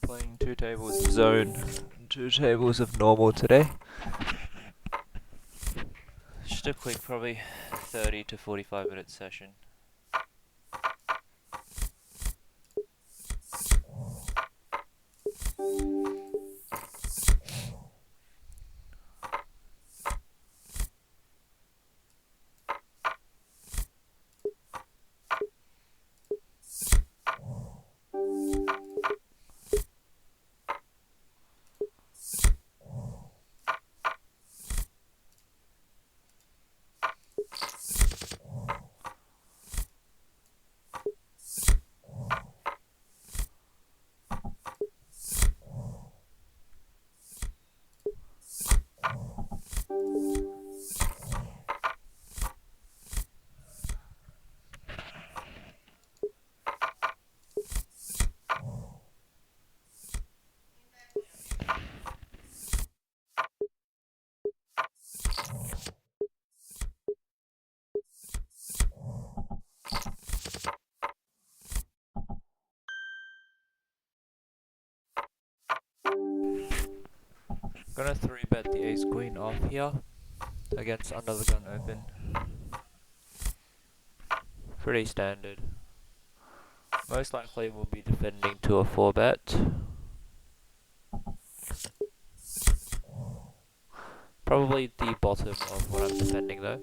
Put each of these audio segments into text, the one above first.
Playing 2 tables of zone, 2 tables of normal today. Just a quick, probably 30 to 45 minute session. Gonna 3-bet the ace queen off here against under the gun open. Pretty standard. Most likely we'll be defending to a 4-bet. Probably the bottom of what I'm defending though.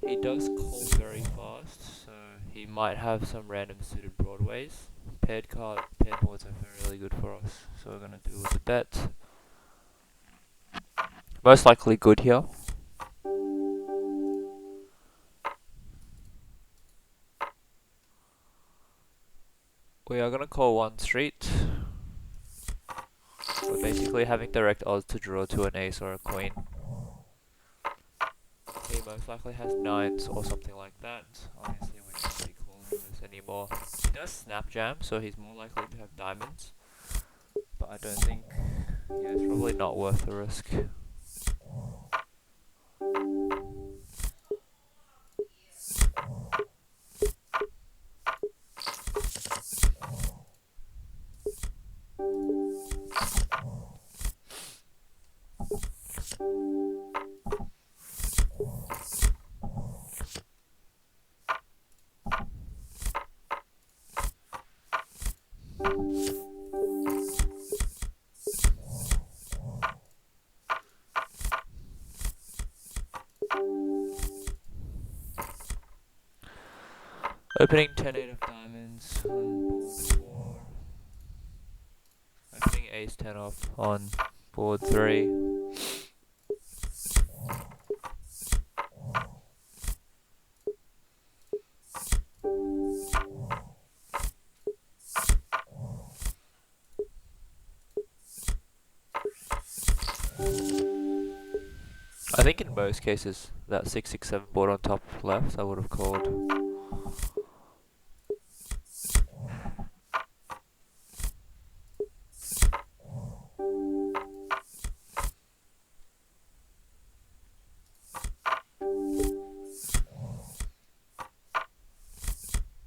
He does call very fast, so he might have some random suited broadways. Paired boards are really good for us, so we're gonna do with the bet. Most likely good here. We are gonna call one street. We're basically having direct odds to draw to an ace or a queen. He most likely has 9s or something like that. Obviously we can't be calling this anymore. He does snap jam, so he's more likely to have diamonds. But I don't think, yeah, it's probably not worth the risk. Opening 10-8 of diamonds on board 4. Opening ace 10 off on board 3. I think in most cases, that 6-6-7 board on top left, I would have called.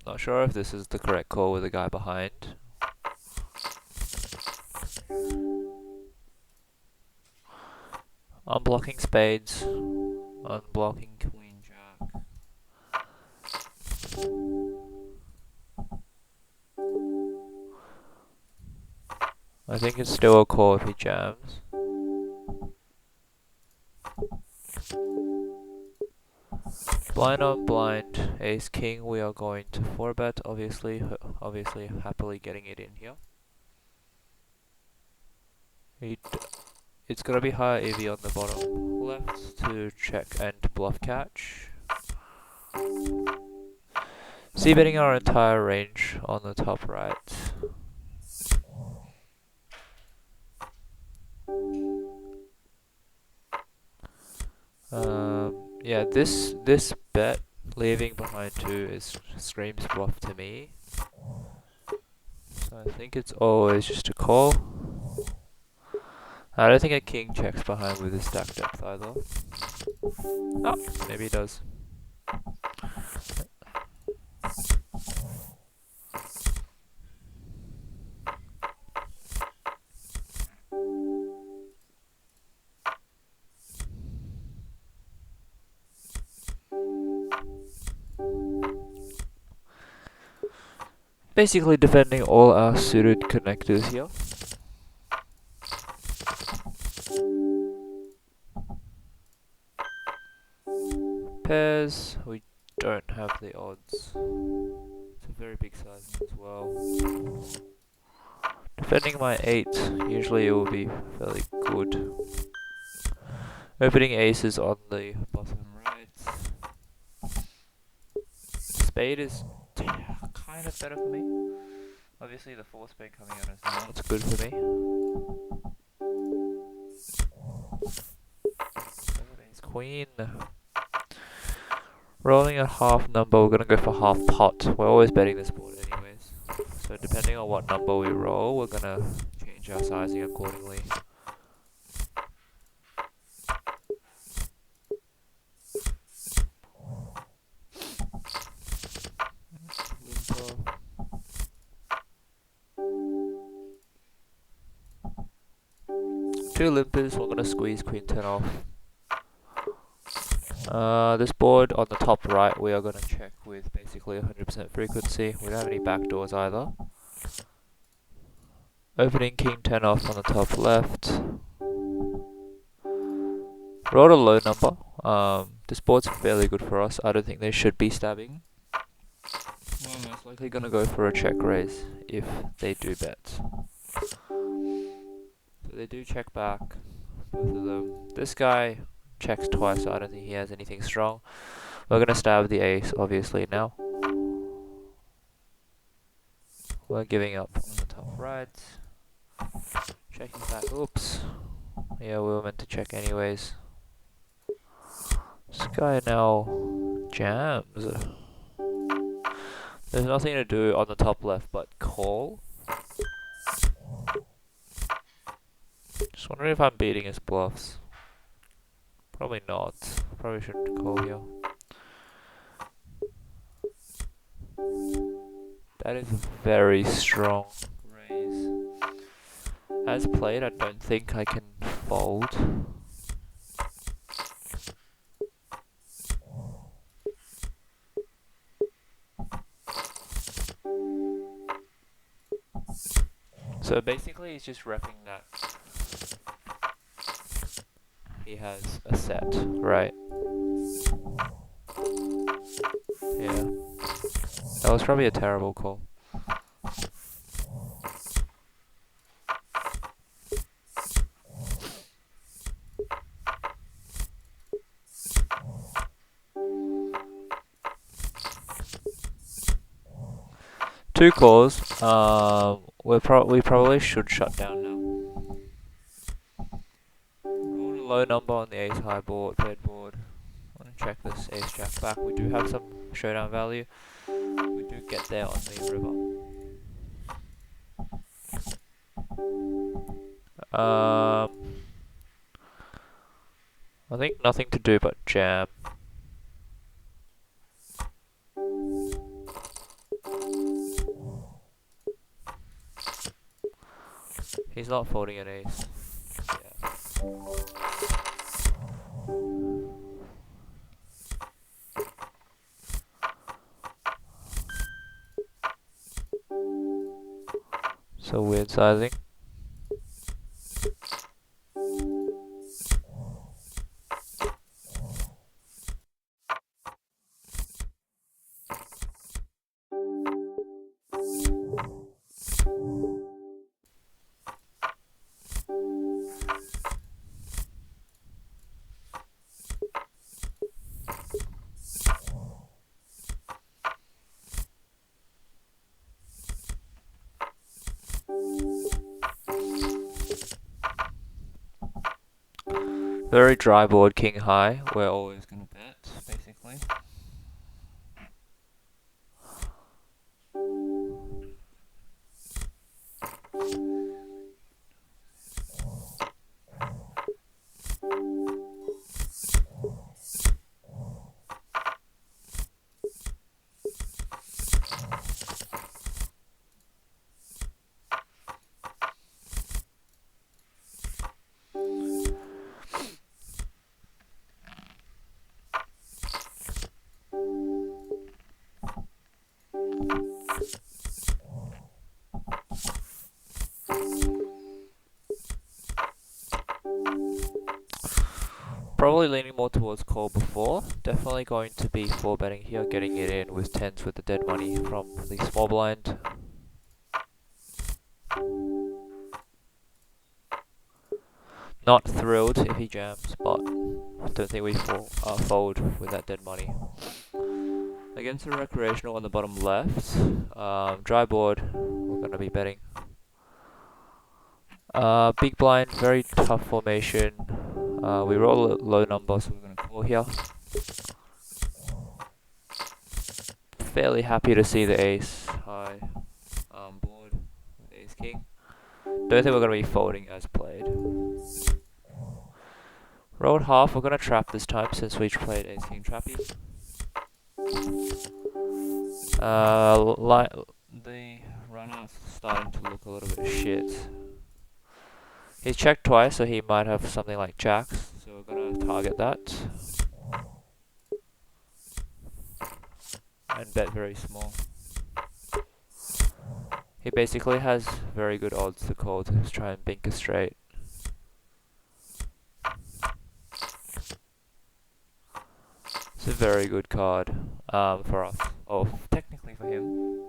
Not sure if this is the correct call with the guy behind. Unblocking spades, unblocking queen jack. I think it's still a call if he jams. Blind on blind, ace king, we are going to 4-bet, obviously happily getting it in here. It's gonna be high EV on the bottom left to check and bluff catch. C-betting our entire range on the top right. Yeah, this bet leaving behind 2 screams bluff to me. So I think it's always just a call. I don't think a king checks behind with his stack depth either. Oh, maybe he does. Basically defending all our suited connectors here. Pairs, we don't have the odds. It's a very big size as well. Defending my 8, usually it will be fairly good. Opening aces on the bottom right. Spade is kind of better for me. Obviously the 4 spade coming on is not good for me. Ace queen. Rolling a half number, we're gonna go for half pot. We're always betting this board anyways. So depending on what number we roll, we're gonna change our sizing accordingly. Two limpers, we're gonna squeeze queen 10 off. This board on the top right, we are gonna check with basically 100% frequency. We don't have any backdoors either. Opening king 10 off on the top left. Rolled a low number. This board's fairly good for us. I don't think they should be stabbing. We're most likely gonna go for a check raise if they do bet. So they do check back, both of them. This guy checks twice, so I don't think he has anything strong. We're gonna stab the ace, obviously, now. We're giving up on the top right. Checking back, oops. Yeah, we were meant to check anyways. This guy now jams. There's nothing to do on the top left but call. Just wondering if I'm beating his bluffs. Probably not. Probably shouldn't call here. That is a very strong raise. As played, I don't think I can fold. So basically he's just repping that he has a set, right? Yeah. That was probably a terrible call. Two calls. We probably should shut down now. Rolled a low number on the ace high board, paired board. I'm gonna check this ace jack back. We do have some showdown value. We do get there on the river. I think nothing to do but jam. He's not folding an ace. Yeah. So weird sizing. Very dry board, king high. We're always gonna bet, basically. Probably leaning more towards call before. Definitely going to be 4-betting here, getting it in with 10s with the dead money from the small blind. Not thrilled if he jams, but I don't think we fold with that dead money. Against a recreational on the bottom left, dry board, we're going to be betting. Big blind, very tough formation. We roll a low number, so we're going to call here. Fairly happy to see the ace high board with ace king. Don't think we're going to be folding as played. Rolled half, we're going to trap this time since we played ace king trappy. The runner's starting to look a little bit shit. He's checked twice, so he might have something like jacks, so we're going to target that. And bet very small. He basically has very good odds to call to try and bink a straight. It's a very good card for us, or technically for him.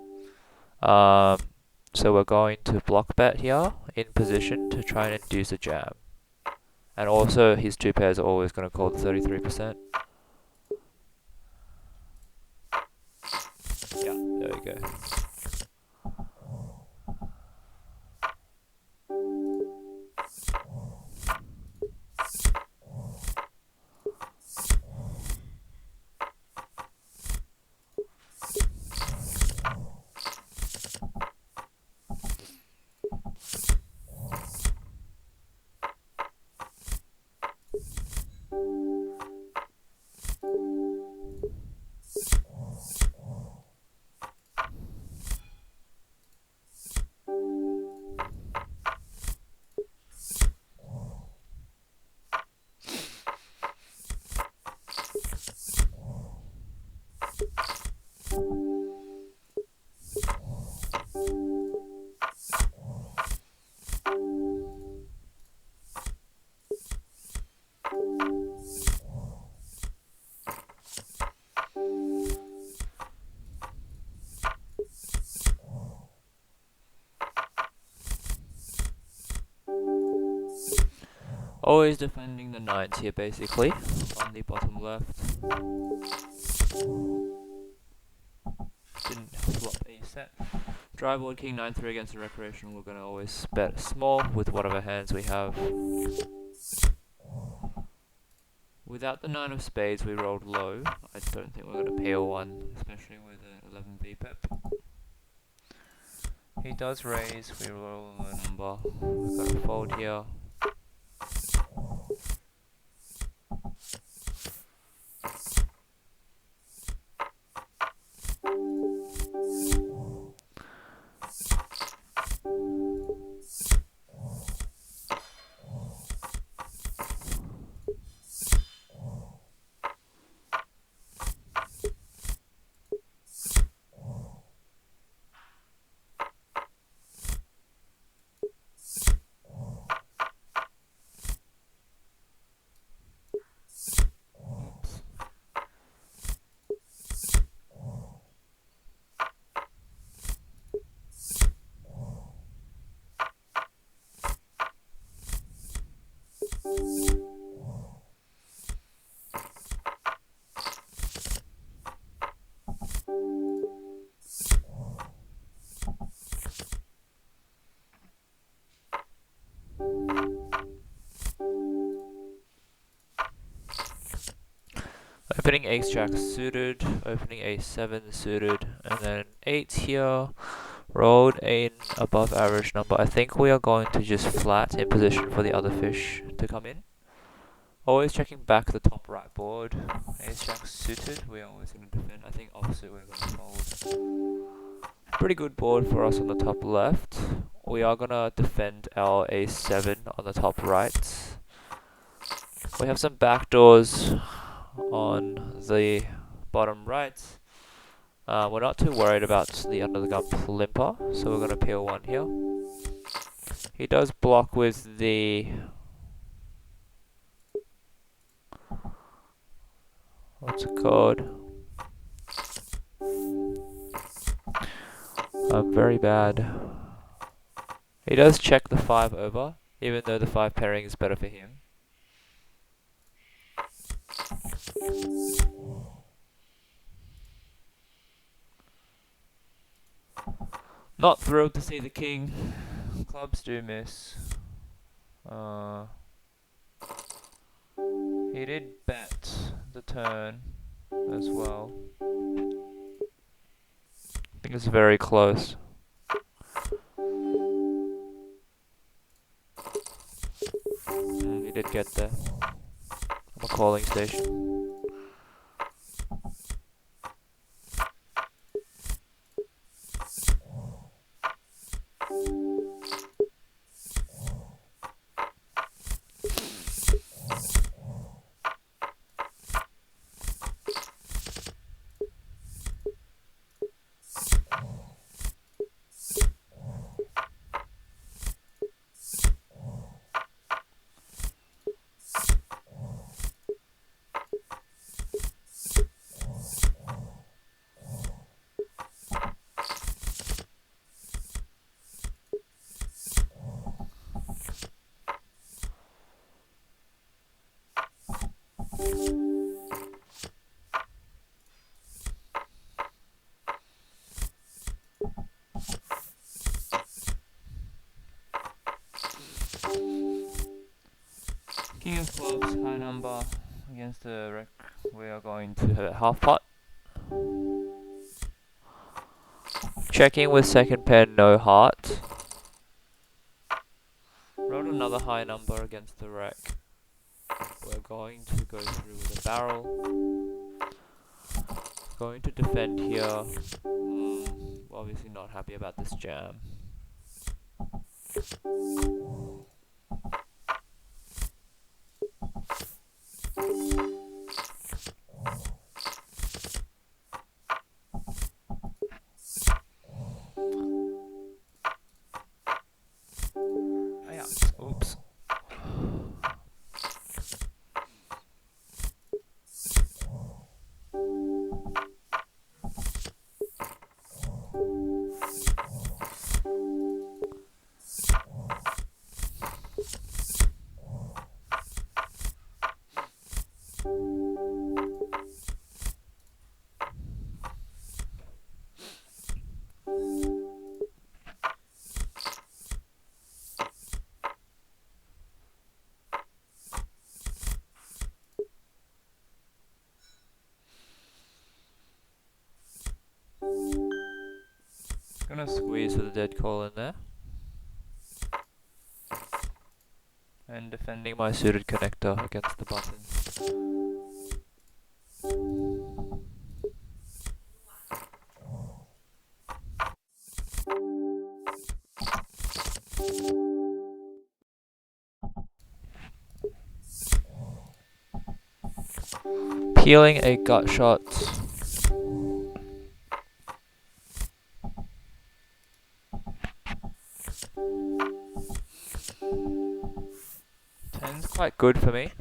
So we're going to block bet here in position to try and induce a jam. And also his two pairs are always going to call the 33%. Yeah, there we go. Always defending the 9s here basically, on the bottom left. Didn't flop a set. Dry board king 9-3 against the recreational, we're going to always bet small with whatever hands we have. Without the 9 of spades we rolled low. I don't think we're going to peel one, especially with an 11 VPEP. He does raise, we roll a low number. We're going to fold here. Opening ace jack suited, opening ace 7 suited, and then 8 here. Rolled in above average number. I think we are going to just flat in position for the other fish to come in. Always checking back the top right board. Ace jack suited, we're always going to defend. I think offsuit we're going to fold. Pretty good board for us on the top left. We are going to defend our ace 7 on the top right. We have some backdoors on the bottom right. We're not too worried about the under the gun limper, so we're going to peel one here. He does block with the what's it called? I'm very bad. He does check the 5 over, even though the 5 pairing is better for him. Not thrilled to see the king. Clubs do miss. He did bet the turn as well. I think it's very close. He did get there. I'm a calling station. King of clubs, high number against the wreck. We are going to have a half pot. Checking with second pair, no heart. Wrote another high number against the wreck. We're going to go through with a barrel. Going to defend here. Obviously not happy about this jam. Oops. Gonna squeeze with a dead call in there. And defending my suited connector against the button. Peeling a gut shot. Ten's quite good for me.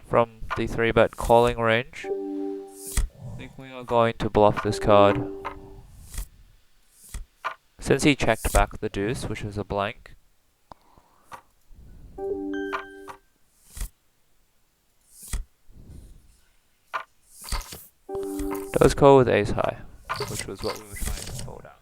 From the 3-bet calling range. I think we are going to bluff this card. Since he checked back the deuce, which was a blank. Does call with ace high, which was what we were trying to fold out.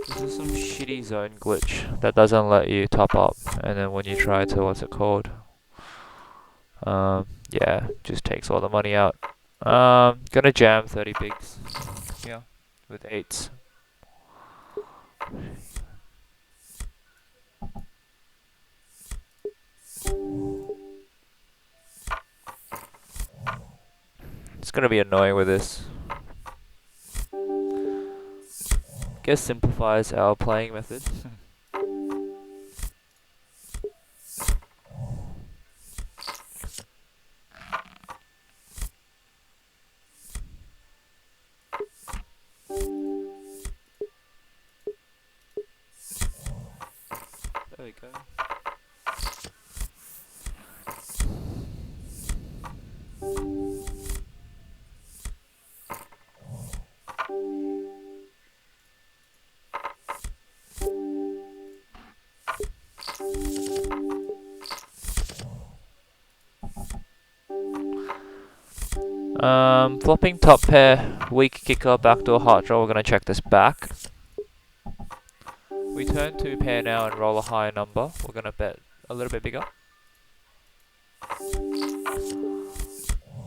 This is some shitty zone glitch that doesn't let you top up, and then when you try to, what's it called? Yeah, just takes all the money out. Gonna jam 30 bigs. Yeah, with 8s. It's gonna be annoying with this. Guess simplifies our playing method. There we go. Flopping top pair, weak kicker, backdoor heart draw. We're gonna check this back. We turn 2 pair now and roll a higher number. We're gonna bet a little bit bigger.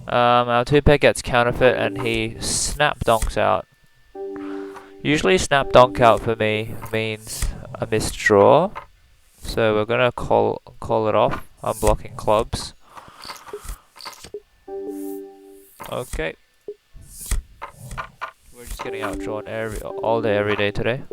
Our 2 pair gets counterfeit and he snap donks out. Usually snap donk out for me means a missed draw. So we're gonna call it off. I'm blocking clubs. Okay. We're just getting outdrawn all day, every day today.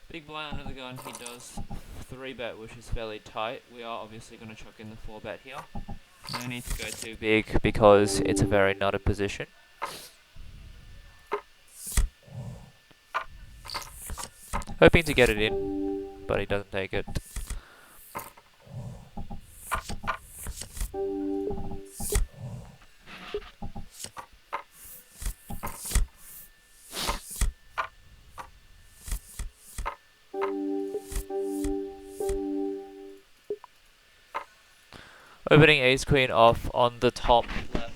Big blind under the gun, he does 3-bet, which is fairly tight. We are obviously going to chuck in the 4-bet here. No need to go too big because it's a very nutted position. Hoping to get it in, but he doesn't take it. Opening ace queen off on the top left.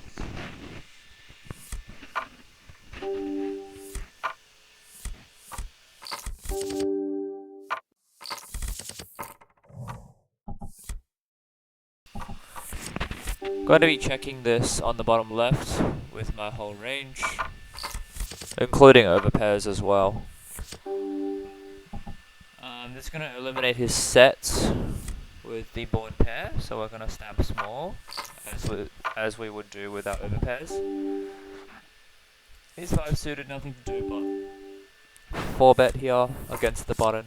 Going to be checking this on the bottom left with my whole range, including overpairs as well. This is going to eliminate his sets with the board pair, so we're going to snap small, as we would do with our overpairs. He's 5 suited, nothing to do but 4-bet here against the button.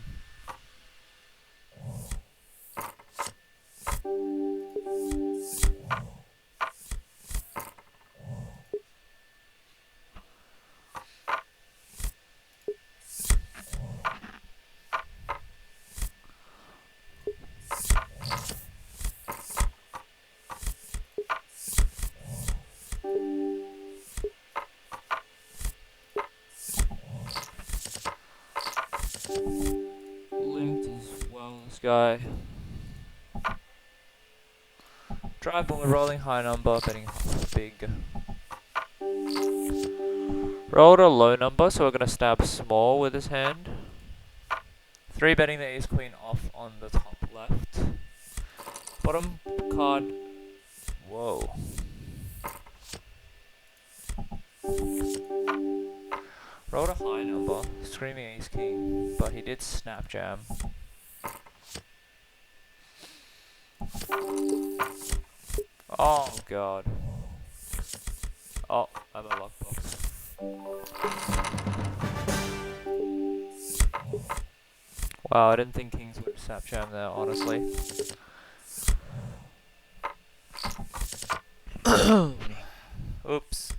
Linked as well, this guy. Drive ball, rolling high number, betting big. Rolled a low number, so we're going to stab small with his hand. 3-betting the ace queen off on the top left. Bottom card. Whoa. Rolled a high number, screaming ace king, but he did snap jam. Oh god. Oh, I'm a lockbox. Wow, I didn't think kings would snap jam there, honestly. Oops.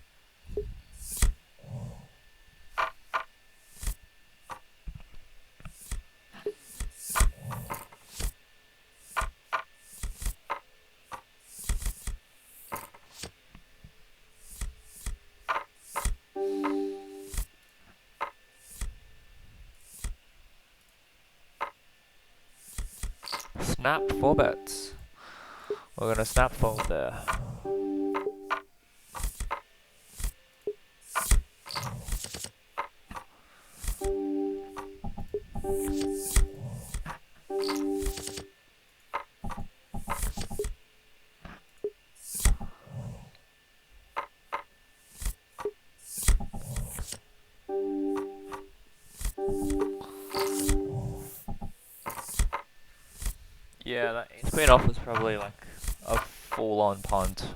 Snap 4-bets. We're gonna snap fold there. Yeah, that ace queen off was probably like a full-on punt.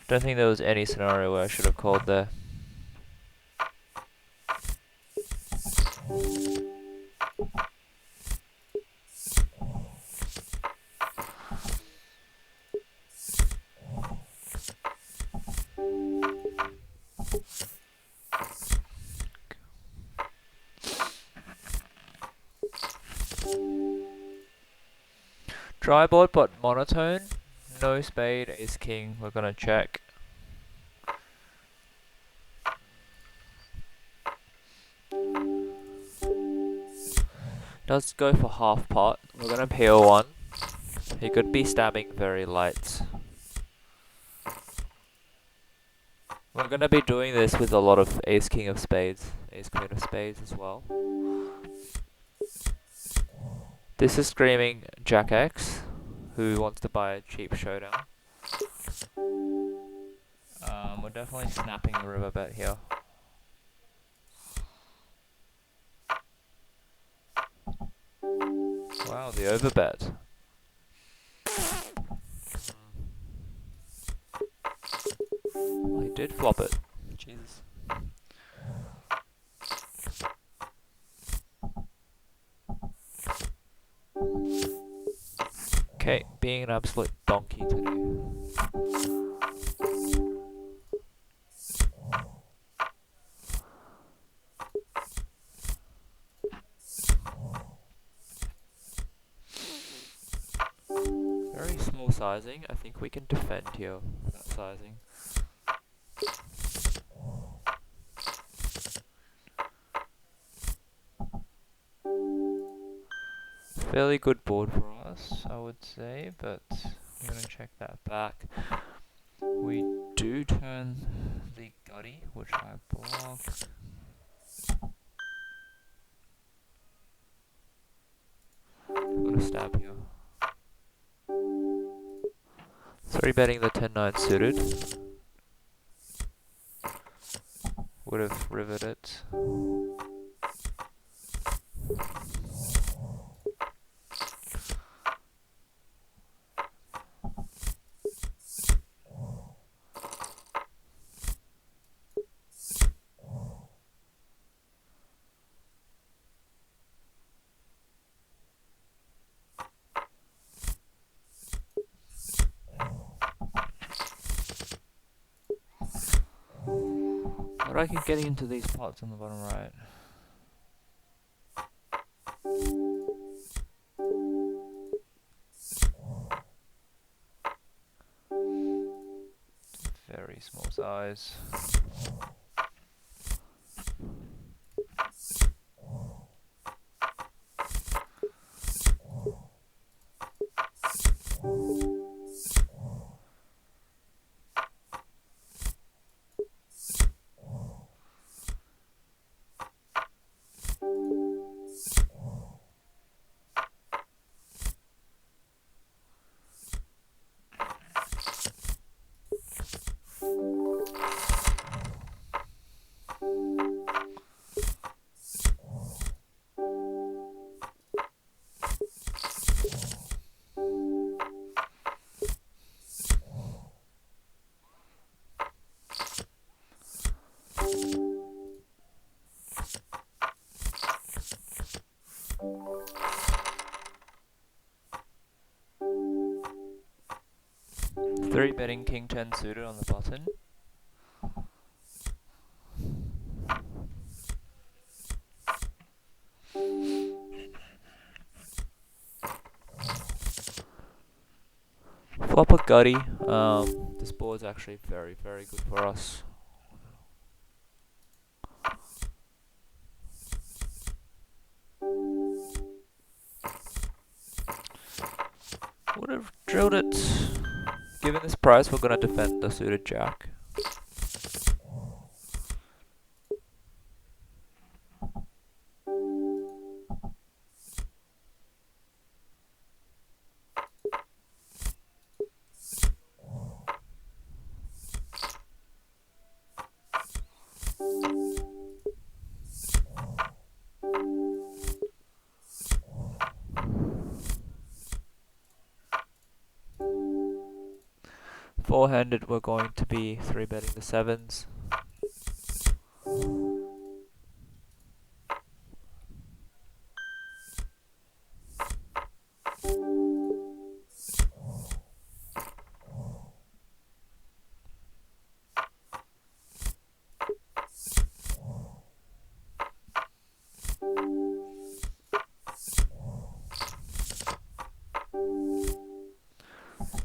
Don't think there was any scenario where I should have called there. Dry board but monotone. No spade, ace king. We're gonna check. Does go for half pot. We're gonna peel one. He could be stabbing very light. We're gonna be doing this with a lot of ace king of spades, ace queen of spades as well. This is screaming Jack X, who wants to buy a cheap showdown. We're definitely snapping the river bet here. Wow, the overbet. Oh, he did flop it. Jesus. Okay, being an absolute donkey today. Very small sizing. I think we can defend here with that sizing. Fairly good board for us, I would say, but I'm going to check that back. We do turn the gutty, which I block. I'm going to stab here. 3-betting the 10-9 suited. Would have riveted it. But I keep getting into these pots on the bottom right. Very small size. Betting king 10 suited on the button. Flop a gutty. This board's actually very, very good for us. Would have drilled it. Given this price, we're gonna defend the suited jack. Four-handed, we're going to be 3-betting the sevens.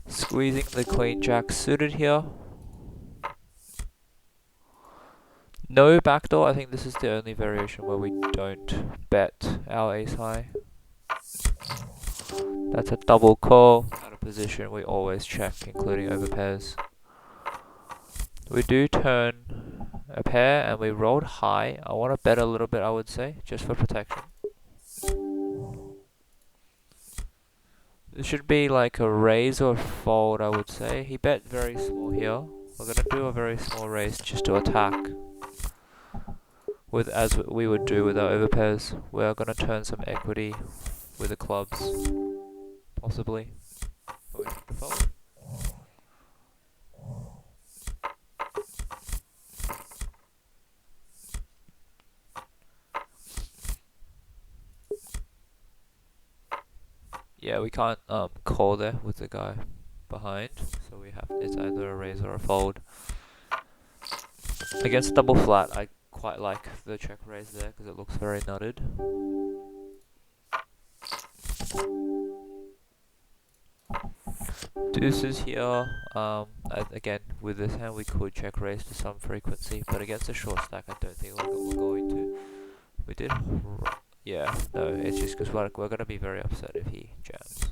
Squeezing the queen jack suited here. No backdoor. I think this is the only variation where we don't bet our ace high. That's a double call. Out of position, we always check, including over pairs. We do turn a pair and we rolled high. I want to bet a little bit, I would say, just for protection. This should be like a raise or fold, I would say. He bet very small here. We're going to do a very small raise just to attack. As we would do with our overpairs. We're going to turn some equity with the clubs. Possibly. But we have to fold. Yeah, we can't call there with the guy behind, so it's either a raise or a fold. Against double flat, I quite like the check raise there because it looks very nutted. Deuces here. Again, with this hand we could check raise to some frequency, but against a short stack I don't think we're going to. We did. Yeah, no, it's just because we're going to be very upset if he jams.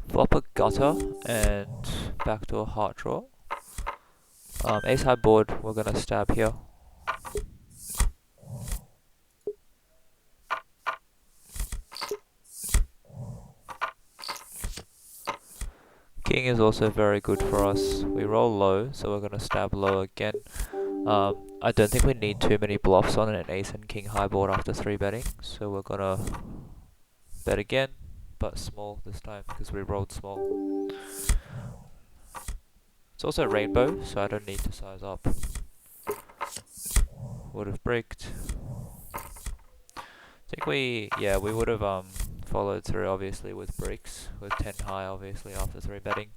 Flop a gutter and backdoor heart draw. Ace high board, we're gonna stab here. King is also very good for us. We roll low, so we're gonna stab low again. I don't think we need too many bluffs on an ace and king high board after 3-betting, so we're gonna bet again, but small this time because we rolled small. It's also rainbow, so I don't need to size up. Would have bricked. I think we would have followed through obviously with bricks, with 10 high obviously after 3-betting.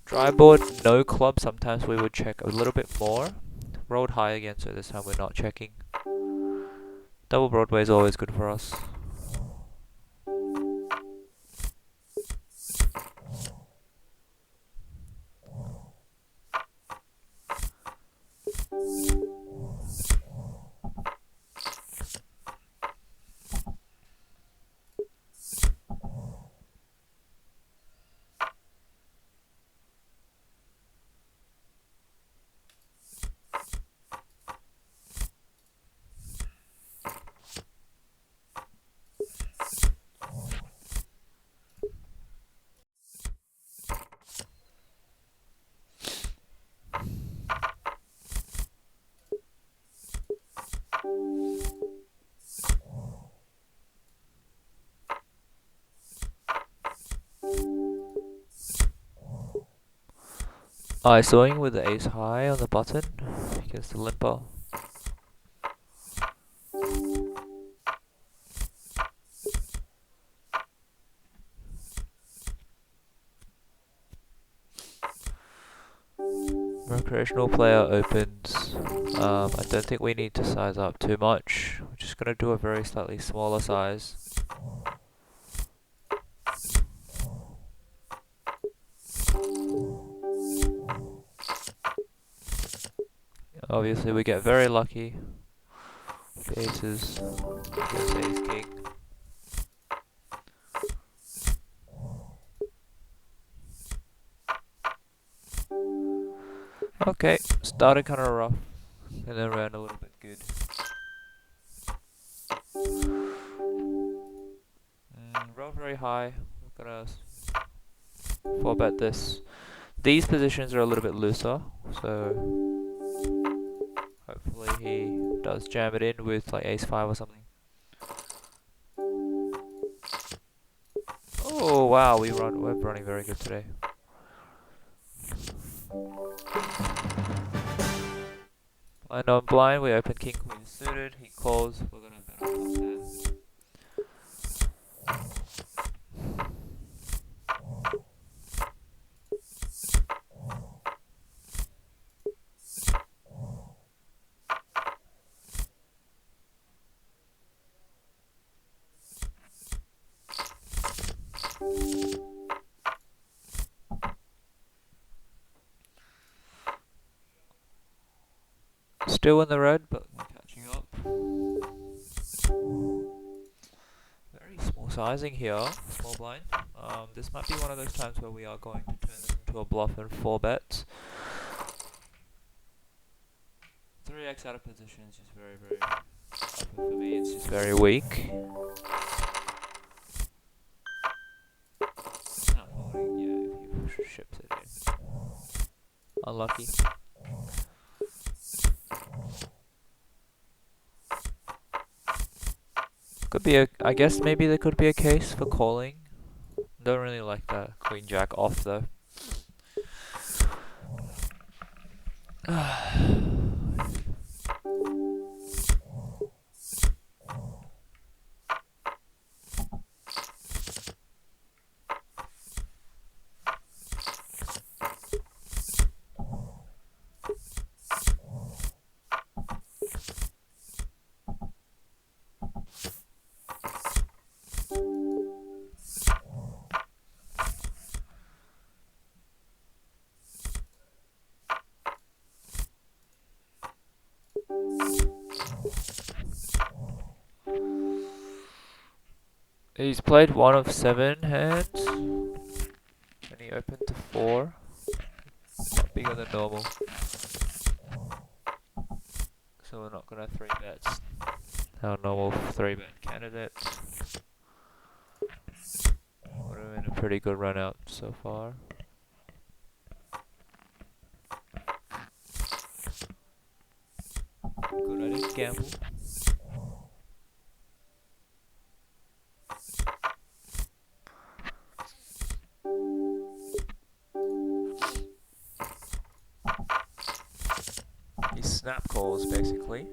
Dry board, no club, sometimes we would check a little bit more. Rolled high again, so this time we're not checking. Double Broadway is always good for us. ISOing with the ace high on the button against the limper. Recreational player opens. I don't think we need to size up too much. We're just going to do a very slightly smaller size. Obviously we get very lucky. Aces. Guess ace king. Okay, started kind of rough, and then ran a little bit good. Roll very high. We're gonna 4-bet this. These positions are a little bit looser, so hopefully he does jam it in with like ace 5 or something. Oh wow, we're running very good today. Blind on blind, we open king queen suited, he calls, we're gonna bet on top 10. Still in the red, but we're catching up. Very small sizing here, small blind. This might be one of those times where we are going to turn this into a bluff and 4-bet. 3x out of position is just very, for me it's just very weak. Not holding, yeah, if he ships it in. Unlucky. Could be I guess maybe there could be a case for calling. Don't really like that queen jack off though. He's played 1 of 7 hands, and he opened to 4. Not bigger than normal. So we're not gonna 3-bet our normal 3-bet candidate. We're in a pretty good run out so far. Good, I didn't gamble. He snap calls basically.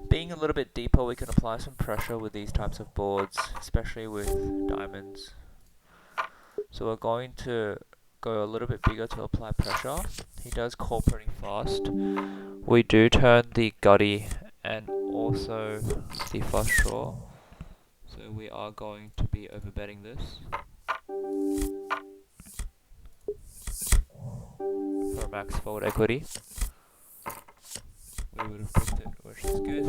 Being a little bit deeper, we can apply some pressure with these types of boards, especially with diamonds. So we're going to go a little bit bigger to apply pressure. He does call pretty fast. We do turn the gutty and also the flush draw. So we are going to be overbetting this for max fold equity. We would have picked it, which is good.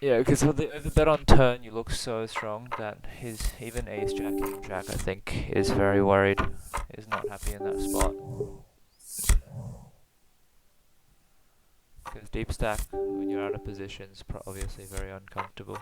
Yeah, because with the overbet on turn, you look so strong that his even ace jack, king jack, I think, is very worried. Is not happy in that spot. Because deep stack, when you're out of position, is obviously very uncomfortable.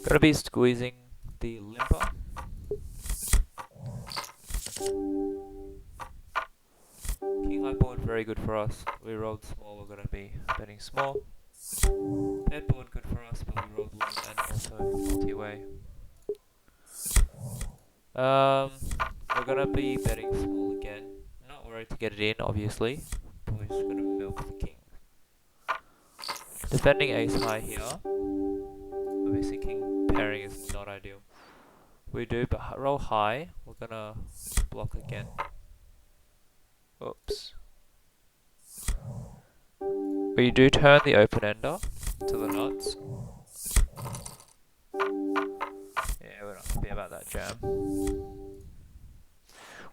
Gonna be squeezing the limper. King high board, very good for us. We rolled small, we're going to be betting small. Paired board, good for us, but we rolled low and also multi-way. We're going to be betting small again. Not worried to get it in, obviously. But we're just going to milk the king. Defending ace high here. Obviously king pairing is not ideal. We do, but roll high. We're going to block again. Oops. We do turn the open ender to the nuts. Yeah, we're not happy about that jam.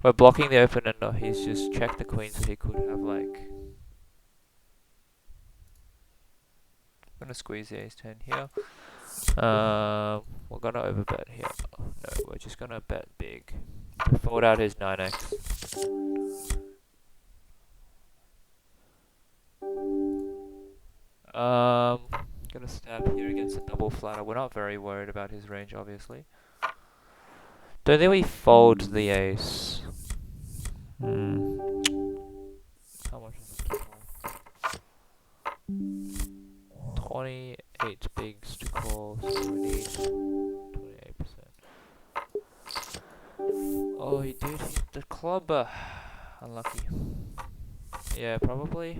We're blocking the open ender. He's just checked the queen, so he could have like. I'm gonna squeeze the ace 10 here. We're gonna overbet here. No, we're just gonna bet big. To fold out his 9x. Gonna stab here against a double flatter. We're not very worried about his range, obviously. Don't think we fold the ace. How much is it to call? 28 bigs to call, so we need 28%. Oh, he did hit the club. Unlucky. Yeah, probably.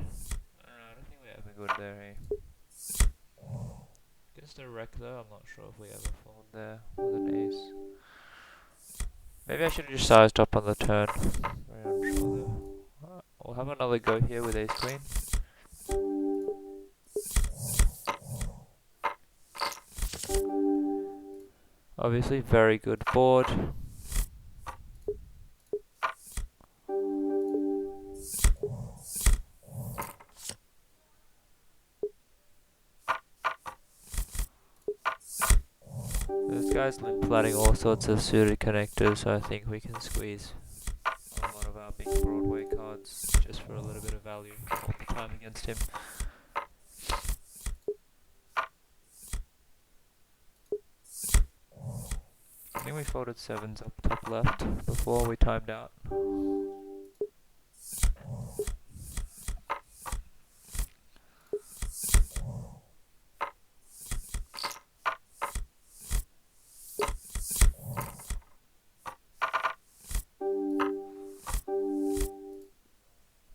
I don't think we ever good there, hey? Against a wreck though, I'm not sure if we ever fold there with an ace. Maybe I should have just sized up on the turn. Very unsure though. We'll have another go here with ace queen. Obviously, very good board. This guy's limp flatting all sorts of suited connectors, so I think we can squeeze a lot of our big Broadway cards just for a little bit of value all the time against him. I think we folded sevens up top left before we timed out.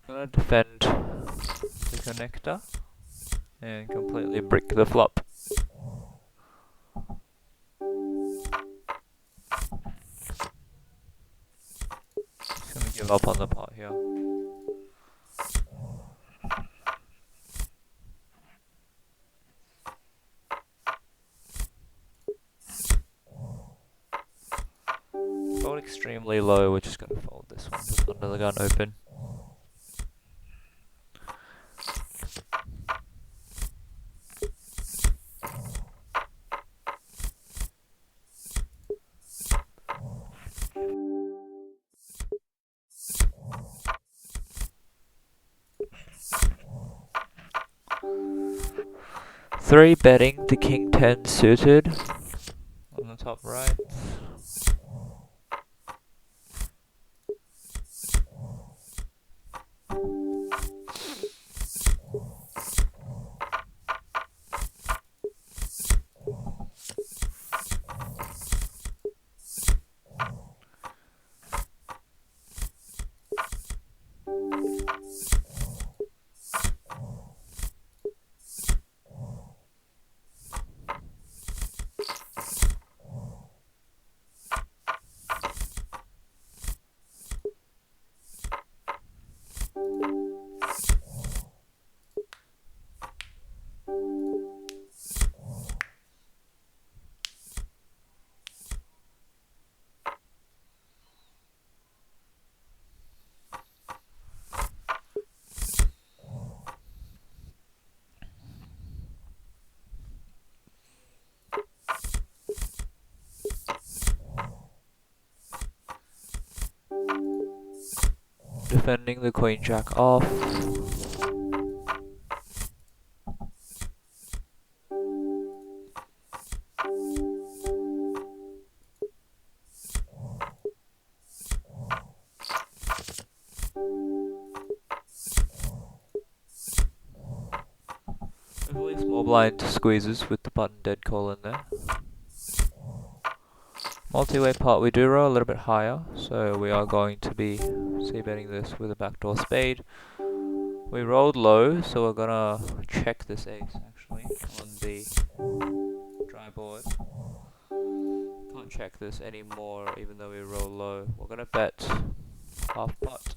Gonna defend the connector and completely brick the flop. Just gonna give up on the pot here. Fold extremely low, we're just gonna fold this one, just under the gun open. Three betting the king 10 suited on the top right. Defending the queen jack off. 4 blind squeezes with the button dead call in there. Multi-way pot, we do roll a little bit higher, so we are going to be c-betting this with a backdoor spade. We rolled low, so we're gonna check this ace actually on the dry board. Can't check this anymore even though we roll low. We're gonna bet half pot.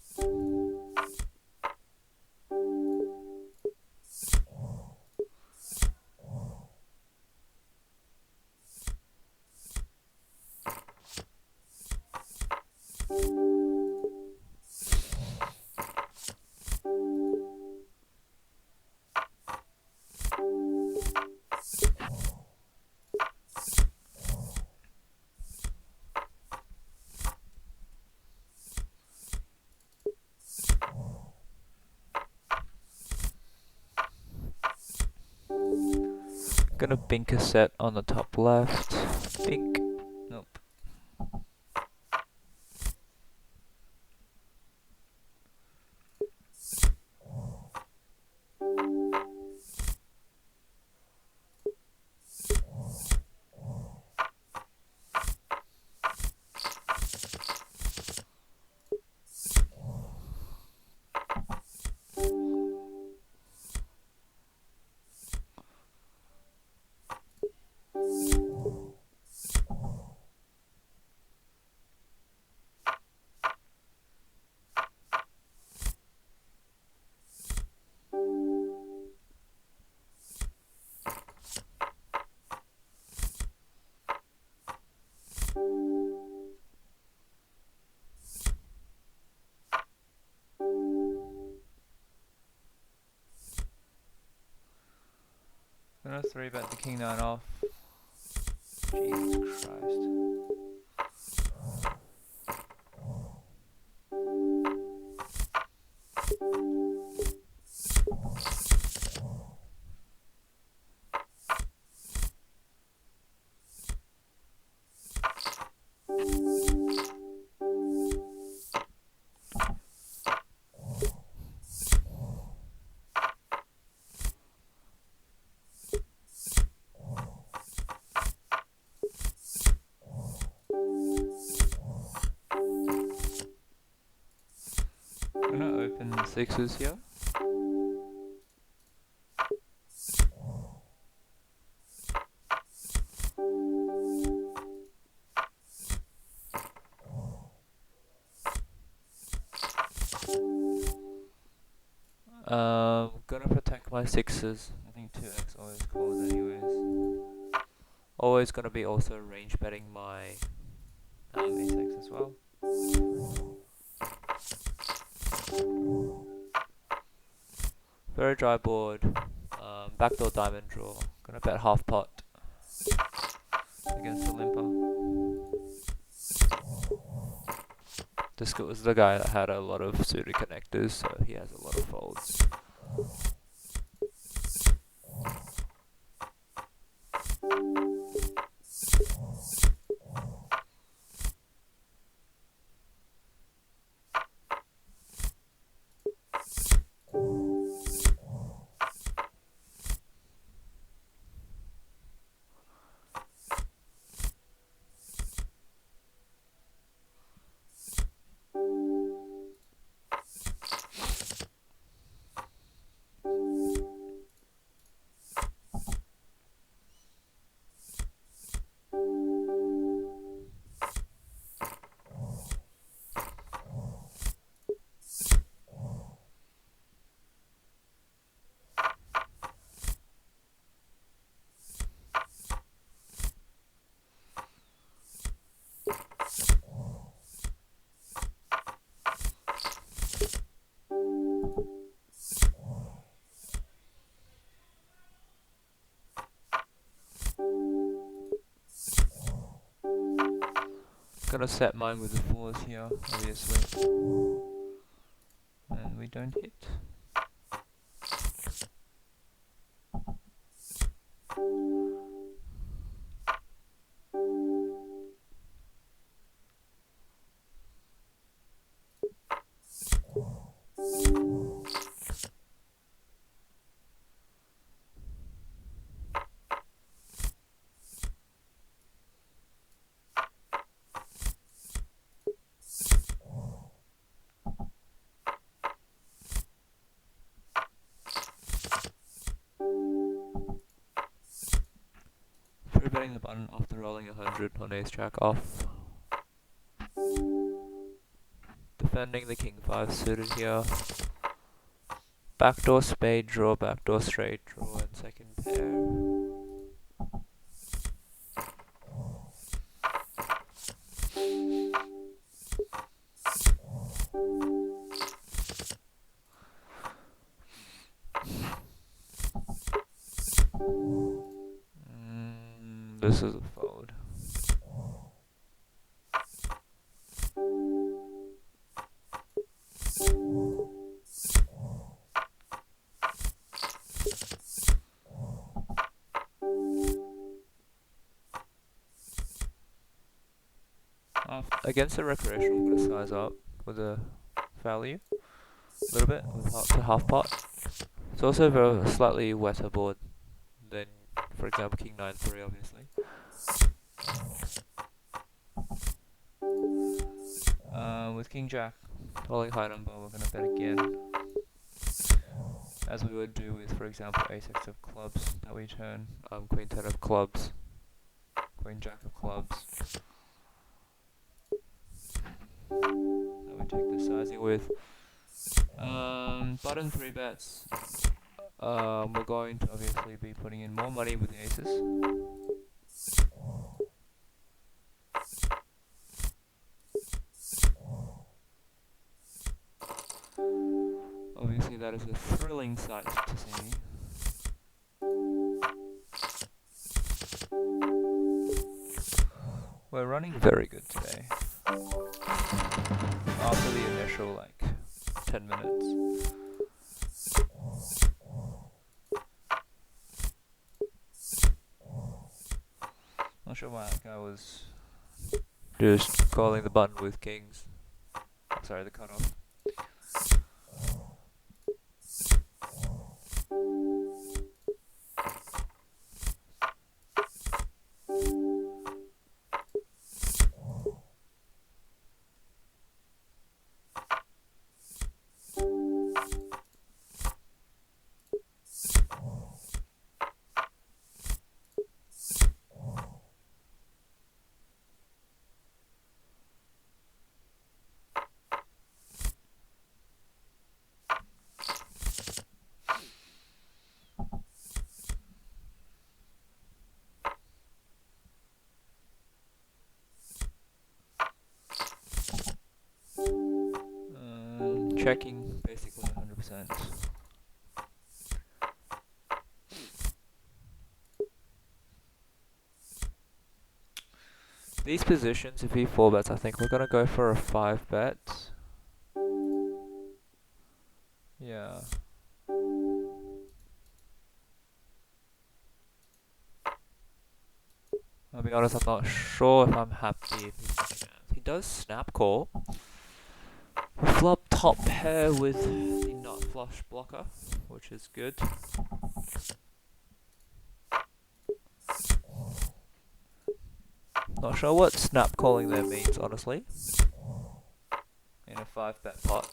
Gonna bink a set on the top left. Bink. Nope. Gonna 3-bet the king 9 off. Jesus Christ. I'm gonna open the sixes here. Gonna protect my sixes. I think 2x always calls anyways. Always gonna be also range betting my ace-x as well. Very dry board. Backdoor diamond draw. Gonna bet half pot against the limper. This was the guy that had a lot of suited connectors, so he has a lot of folds. Gonna set mine with the fours here, obviously. And we don't hit. 1 after rolling 100 on ace jack off. Defending the king 5 suited here. Backdoor spade draw, backdoor straight draw, and second pair. This is a fold. Against a recreational, I'm going to size up with a value a little bit with to half pot. It's also a slightly wetter board than, for example, king 9-3, obviously. With king jack holding high number, we're going to bet again, as we would do with, for example, ace-x of clubs that we turn, queen 10 of clubs, queen jack of clubs. That we take the sizing with. Button 3 bets. We're going to obviously be putting in more money with the aces. Obviously that is a thrilling sight to see. We're running very good today. After the initial 10 minutes. Not sure why that guy was just calling the button with kings. Sorry, the cutoff. Checking basically 100%. These positions, if he 4 bets, I think we're gonna go for a 5 bet. Yeah. I'll be honest, I'm not sure if I'm happy if he does snap call. Flop top pair with the nut flush blocker, which is good. Not sure what snap calling there means, honestly. In a 5 bet pot.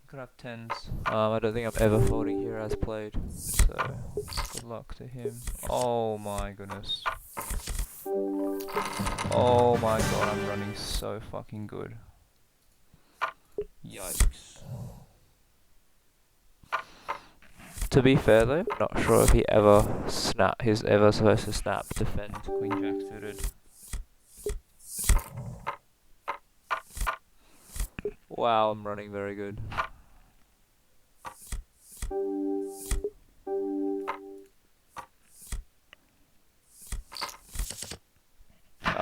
Could have 10s. I don't think I'm ever folding here as played. So, good luck to him. Oh my goodness. Oh my god, I'm running so fucking good. Yikes. To be fair though, not sure if he ever he's ever supposed to snap defend queen jack suited. Wow, I'm running very good.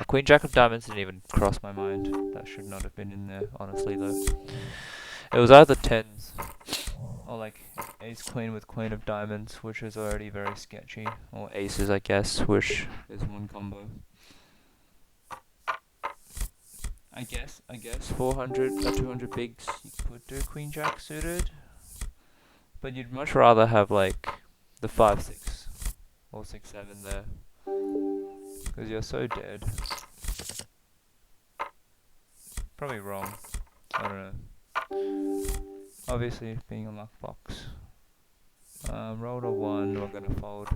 Queen jack of diamonds didn't even cross my mind. That should not have been in there, honestly though. It was either 10s or ace queen with queen of diamonds, which is already very sketchy, or aces I guess, which is one combo. I guess 400 or 200 bigs you could do queen jack suited, but you'd much rather have the 5-6 or 6-7 there, because you're so dead. Probably wrong, I don't know. Obviously being a luck box. Roll a 1, we're gonna fold.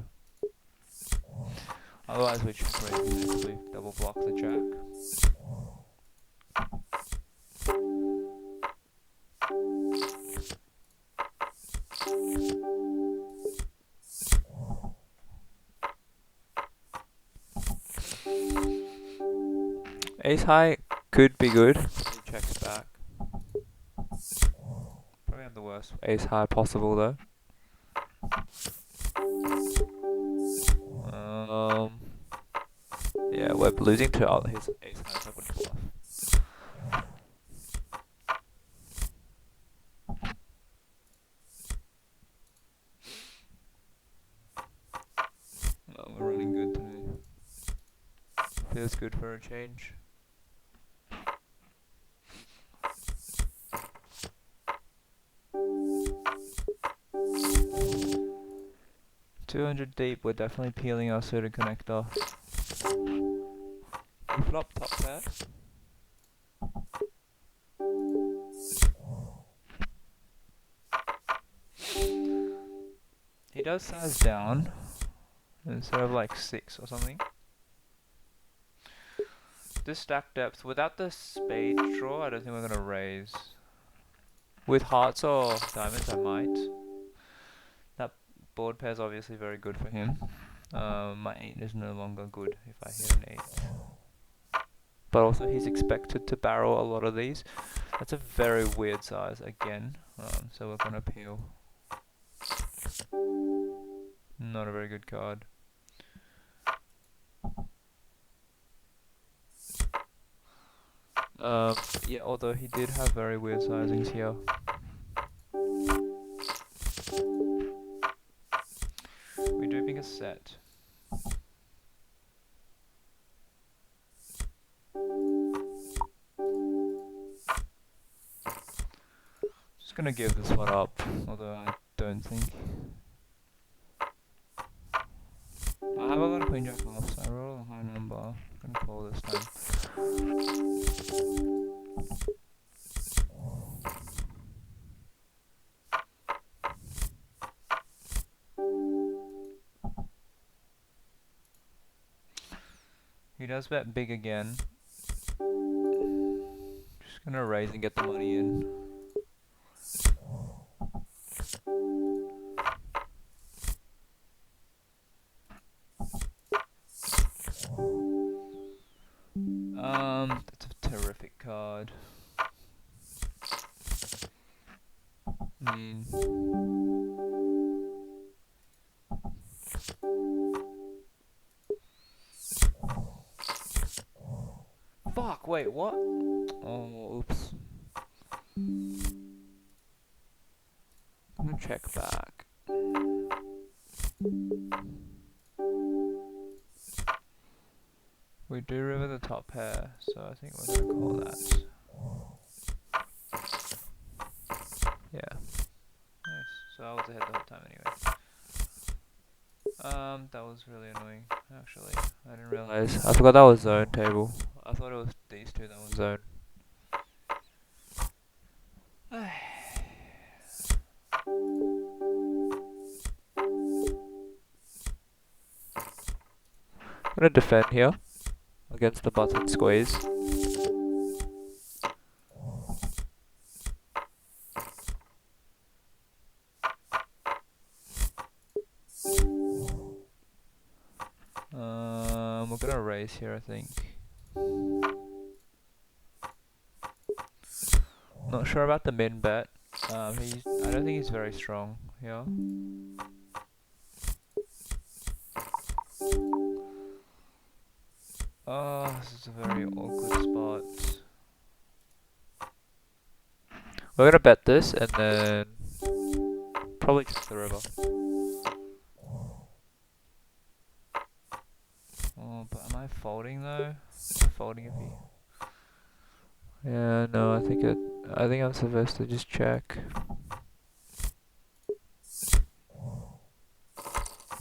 Otherwise we check raising next, we double block the jack. Ace high could be good. He checks back. Probably have the worst ace high possible though. Yeah, we're losing to his ace high, so I wouldn't bluff. Oh, we're running good today. Feels good for a change. $200 deep, we're definitely peeling our suited connector. We flop top pair. He does size down instead of like 6 or something. This stack depth, without the spade draw, I don't think we're gonna raise. With hearts or diamonds, I might. That board pair is obviously very good for him. My 8 is no longer good if I hit an 8. But also he's expected to barrel a lot of these. That's a very weird size again. So we're gonna peel. Not a very good card. Yeah, although he did have very weird sizings here. We do pick a set. Just gonna give this one up, although I don't think. I have a lot of queen jack offs, I roll a high number. I'm gonna call this time. He does bet big again. Just gonna raise and get the money in. That's a terrific card. I mean, fuck, wait, what? Oh, oops. I'm gonna check back. We do river the top pair, so I think we're gonna call that. Yeah. Nice. So I was ahead the whole time anyway. That was really annoying, actually. I didn't realize. I forgot that was zone table. I thought it was these two that was zone. I'm gonna defend here against the button squeeze. We're gonna raise here, I think. Not sure about the min bet. I don't think he's very strong here. Oh, this is a very awkward spot. We're gonna bet this and then probably check the river. Oh, but am I folding though? Am I folding if he? Yeah, no, I think I'm supposed to just check.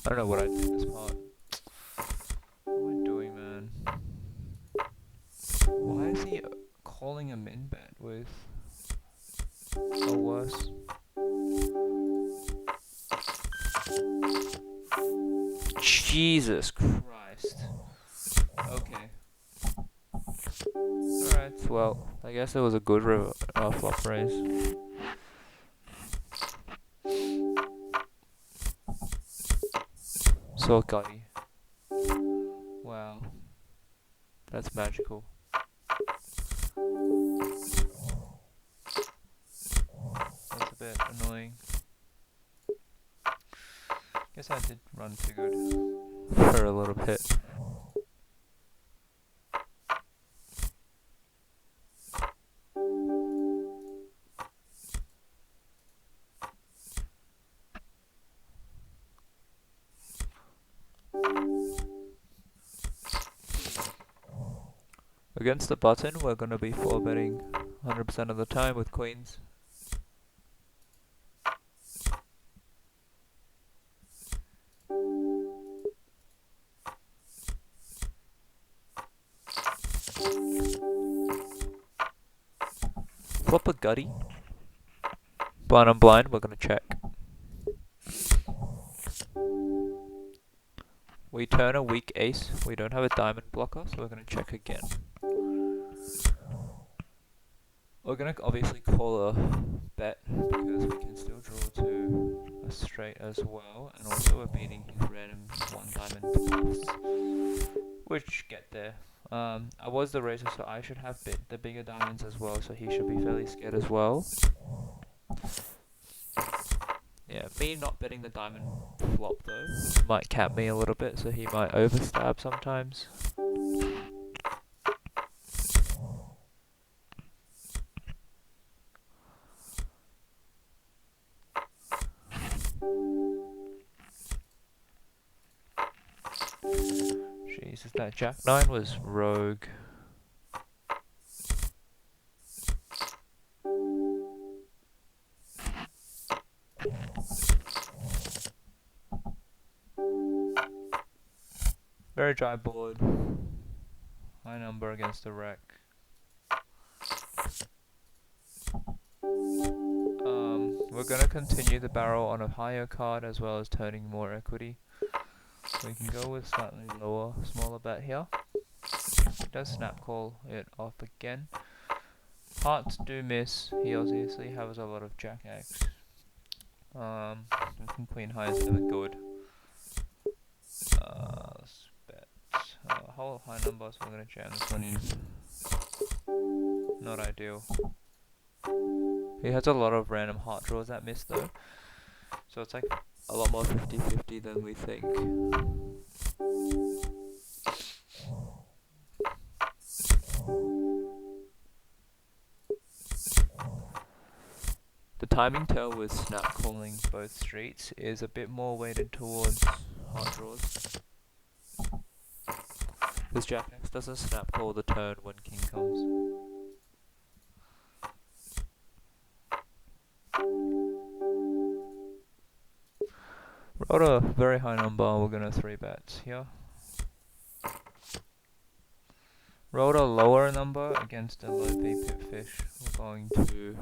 I don't know what I did this part. What am I doing, man? Why is he calling a min bet with or worse? Jesus Christ. Christ. Okay. Alright, well, I guess it was a good flop raise. So gutty. Wow. That's magical. That's a bit annoying. Guess I did run too good for a little bit. Against the button, we're gonna be 4-betting 100% of the time with queens. Flop a gutty. Blind on blind, we're gonna check. We turn a weak ace. We don't have a diamond blocker, so we're gonna check again. We're gonna obviously call a bet because we can still draw to a straight as well, and also we're beating his random 1 diamond bluffs, which get there. I was the raiser, so I should have the bigger diamonds as well, so he should be fairly scared as well. Yeah, me not betting the diamond flop though might cap me a little bit, so he might overstab sometimes. Jesus, that Jack 9 was rogue. Very dry board. High number against the wreck. We're gonna continue the barrel on a higher card as well as turning more equity. We can go with slightly lower, smaller bet here. He does snap call it off again. Hearts do miss. He obviously has a lot of Jack X. King Queen high is never good. Let's bet whole high number, so we're gonna jam this one in. Not ideal. He has a lot of random heart draws that miss though, so it's like a lot more 50-50 than we think. The timing tell with snap calling both streets is a bit more weighted towards heart draws. Because Jack X doesn't snap call the turn when king comes. Rolled a very high number, we're gonna 3-bet here. Rolled a lower number against a low V pip fish. We're going to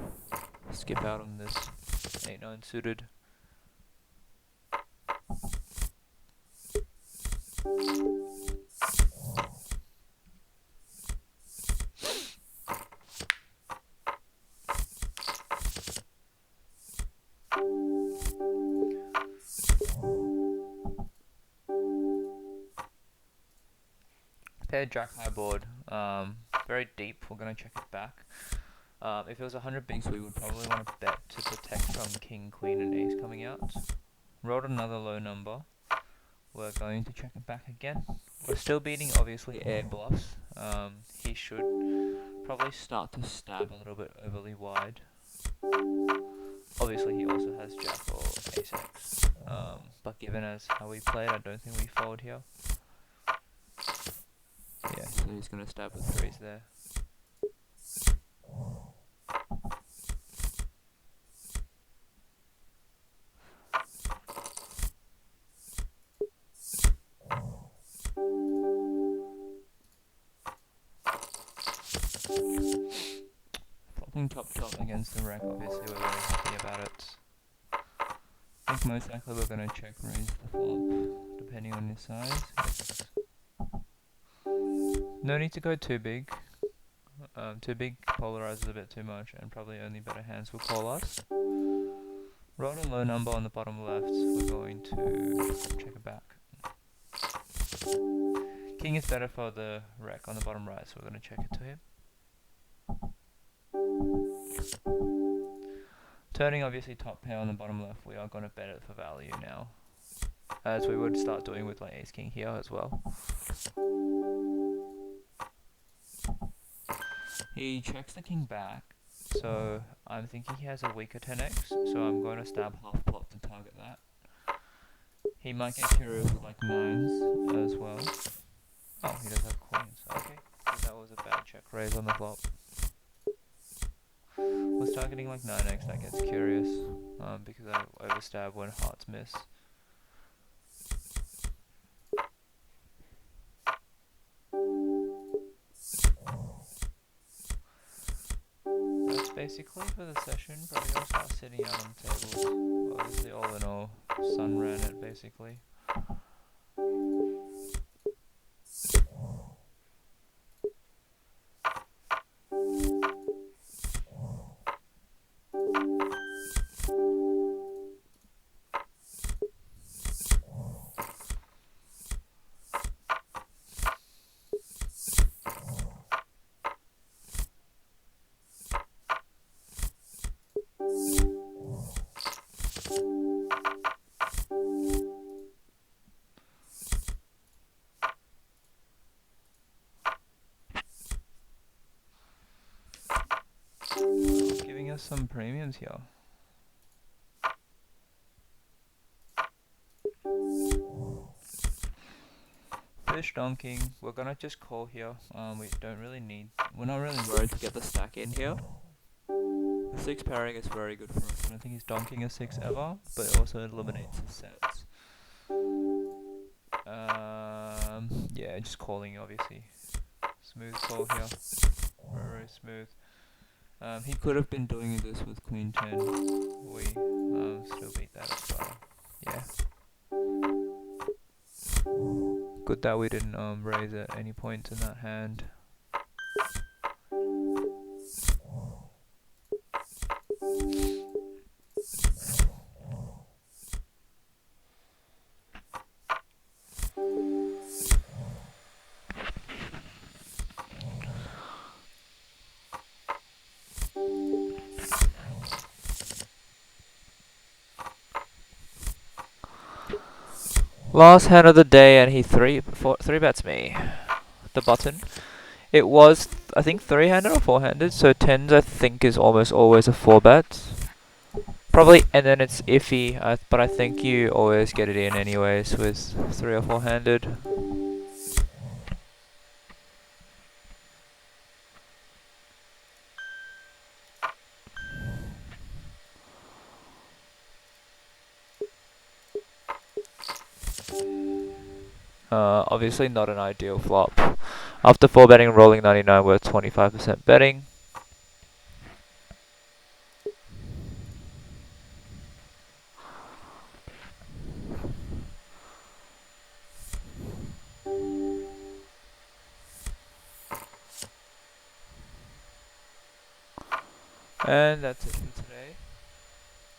skip out on this 8-9 suited. Paired Jack high board, very deep, we're going to check it back. If it was 100 bigs, we would probably want to bet to protect from king, queen and ace coming out. Rolled another low number, we're going to check it back again. We're still beating obviously air bluffs. He should probably start to stab a little bit overly wide. Obviously he also has jack or ace x, but given as how we played, I don't think we fold here. Yeah, so he's going to stab with 3s there. Flopping top against the rack, obviously we're very happy about it. I think most likely we're going to check raise the flop, depending on your size. Yes. No need to go too big. Too big polarizes a bit too much, and probably only better hands will call us. Roll a low number on the bottom left. We're going to check it back. King is better for the rec on the bottom right, so we're going to check it to him. Turning obviously top pair on the bottom left, we are going to bet it for value now, as we would start doing with like ace king here as well. He checks the king back, so I'm thinking he has a weaker 10x, so I'm going to stab half plot to target that. He might get curious with like 9s as well. Oh, he does have queens. Okay, so that was a bad check raise on the flop. Was targeting like 9x, that gets curious, because I overstab when hearts miss. That's basically for the session, but we all start sitting out on tables. Obviously, all in all, sunrun it basically. Giving us some premiums here. Fish donking, we're gonna just call here. We're not really worried to get the stack in here. The 6 pairing is very good for us. I don't think he's donking a 6 ever, but it also eliminates his sets. Yeah, just calling obviously. Smooth call here. Very, very smooth. He could have been doing this with Queen 10. We still beat that as well. Yeah. Good that we didn't raise at any point in that hand. Last hand of the day, and he three bets me. The button. It was, I think, 3-handed or 4-handed, so 10s I think is almost always a 4-bet. Probably, and then it's iffy, but I think you always get it in anyways with 3 or 4-handed. Obviously not an ideal flop. After 4 betting and rolling 99, we're 25% betting. And that's it for today.